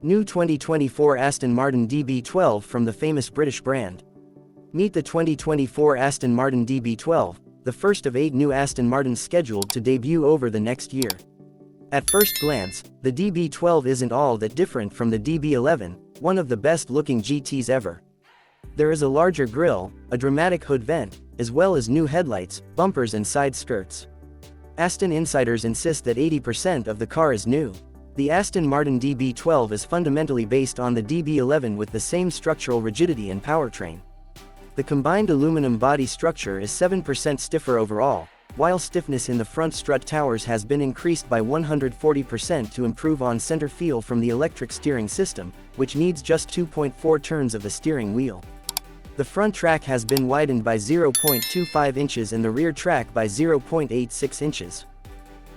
New 2024 Aston Martin DB12 from the famous British brand. Meet the 2024 Aston Martin DB12, the first of 8 new Aston Martins scheduled to debut over the next year. At first glance, the DB12 isn't all that different from the DB11, one of the best-looking GTs ever. There is a larger grille, a dramatic hood vent, as well as new headlights, bumpers and side skirts. Aston insiders insist that 80% of the car is new. The Aston Martin DB12 is fundamentally based on the DB11 with the same structural rigidity and powertrain. The combined aluminum body structure is 7% stiffer overall, while stiffness in the front strut towers has been increased by 140% to improve on-center feel from the electric steering system, which needs just 2.4 turns of the steering wheel. The front track has been widened by 0.25 inches and the rear track by 0.86 inches.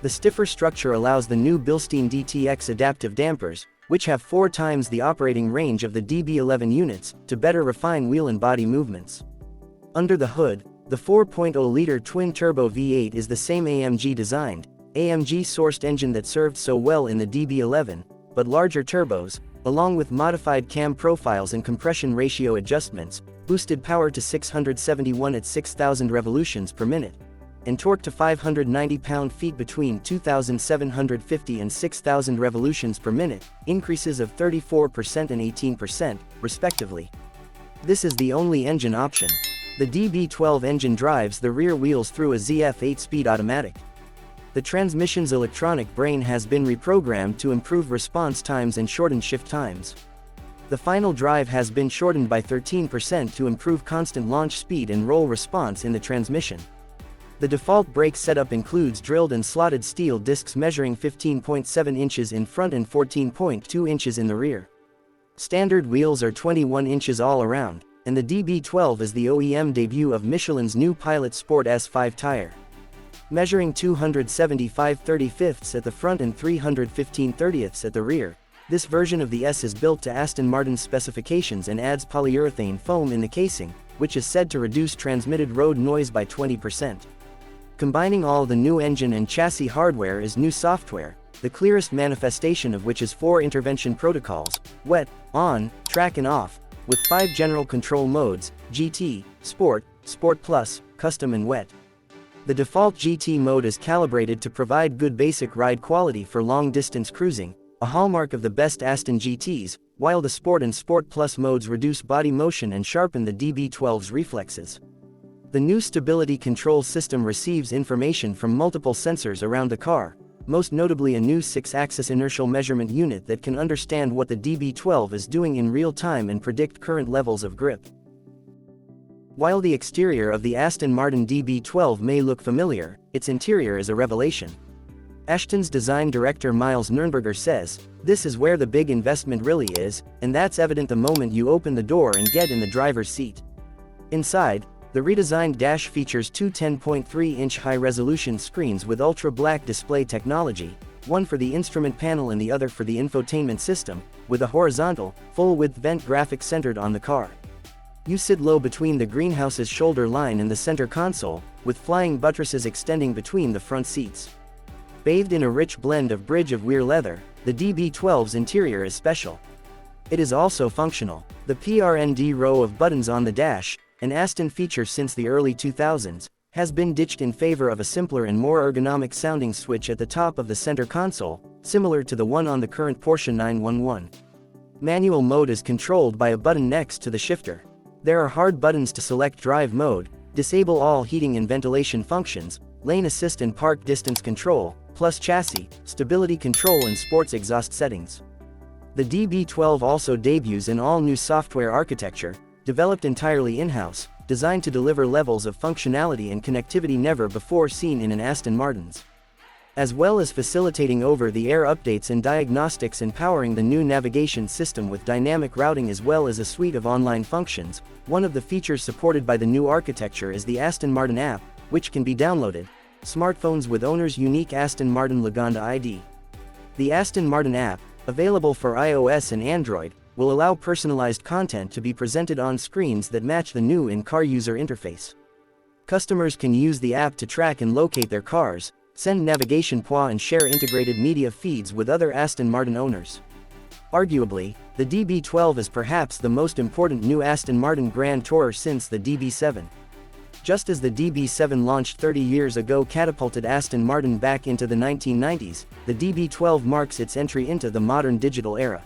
The stiffer structure allows the new Bilstein DTX adaptive dampers, which have 4 times the operating range of the DB11 units, to better refine wheel and body movements. Under the hood, the 4.0-liter twin-turbo V8 is the same AMG-designed, AMG-sourced engine that served so well in the DB11, but larger turbos, along with modified cam profiles and compression ratio adjustments, boosted power to 671 at 6,000 revolutions per minute, and torque to 590 pound-feet between 2,750 and 6,000 revolutions per minute, increases of 34% and 18%, respectively. This is the only engine option. The DB12 engine drives the rear wheels through a ZF 8-speed automatic. The transmission's electronic brain has been reprogrammed to improve response times and shorten shift times. The final drive has been shortened by 13% to improve constant launch speed and roll response in the transmission. The default brake setup includes drilled and slotted steel discs measuring 15.7 inches in front and 14.2 inches in the rear. Standard wheels are 21 inches all around, and the DB12 is the OEM debut of Michelin's new Pilot Sport S5 tire. Measuring 275/35 at the front and 315/30 at the rear, this version of the S is built to Aston Martin's specifications and adds polyurethane foam in the casing, which is said to reduce transmitted road noise by 20%. Combining all the new engine and chassis hardware is new software, the clearest manifestation of which is 4 intervention protocols: wet, on, track and off, with 5 general control modes: GT, Sport, Sport Plus, Custom and Wet. The default GT mode is calibrated to provide good basic ride quality for long-distance cruising, a hallmark of the best Aston GTs, while the Sport and Sport Plus modes reduce body motion and sharpen the DB12's reflexes. The new stability control system receives information from multiple sensors around the car, most notably a new 6-axis inertial measurement unit that can understand what the DB12 is doing in real time and predict current levels of grip. While the exterior of the Aston Martin DB12 may look familiar, its interior is a revelation. Aston's design director Miles Nürnberger says, "This is where the big investment really is, and that's evident the moment you open the door and get in the driver's seat." Inside, the redesigned dash features 2 10.3-inch high-resolution screens with ultra-black display technology, one for the instrument panel and the other for the infotainment system, with a horizontal, full-width vent graphic centered on the car. You sit low between the greenhouse's shoulder line and the center console, with flying buttresses extending between the front seats. Bathed in a rich blend of bridge of weir leather, the DB12's interior is special. It is also functional. The PRND row of buttons on the dash, an Aston feature since the early 2000s, has been ditched in favor of a simpler and more ergonomic sounding switch at the top of the center console, similar to the one on the current Porsche 911. Manual mode is controlled by a button next to the shifter. There are hard buttons to select drive mode, disable all heating and ventilation functions, lane assist and park distance control, plus chassis, stability control and sports exhaust settings. The DB12 also debuts an all-new software architecture, developed entirely in-house, designed to deliver levels of functionality and connectivity never before seen in an Aston Martin's. As well as facilitating over-the-air updates and diagnostics and powering the new navigation system with dynamic routing as well as a suite of online functions, one of the features supported by the new architecture is the Aston Martin app, which can be downloaded. Smartphones with owner's unique Aston Martin Legenda ID. The Aston Martin app, available for iOS and Android, will allow personalized content to be presented on screens that match the new in-car user interface. Customers can use the app to track and locate their cars, send navigation points and share integrated media feeds with other Aston Martin owners. Arguably, the DB12 is perhaps the most important new Aston Martin Grand Tourer since the DB7. Just as the DB7 launched 30 years ago catapulted Aston Martin back into the 1990s, the DB12 marks its entry into the modern digital era.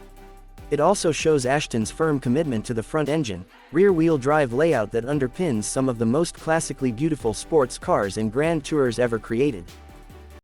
It also shows Aston's firm commitment to the front-engine, rear-wheel drive layout that underpins some of the most classically beautiful sports cars and Grand Tours ever created.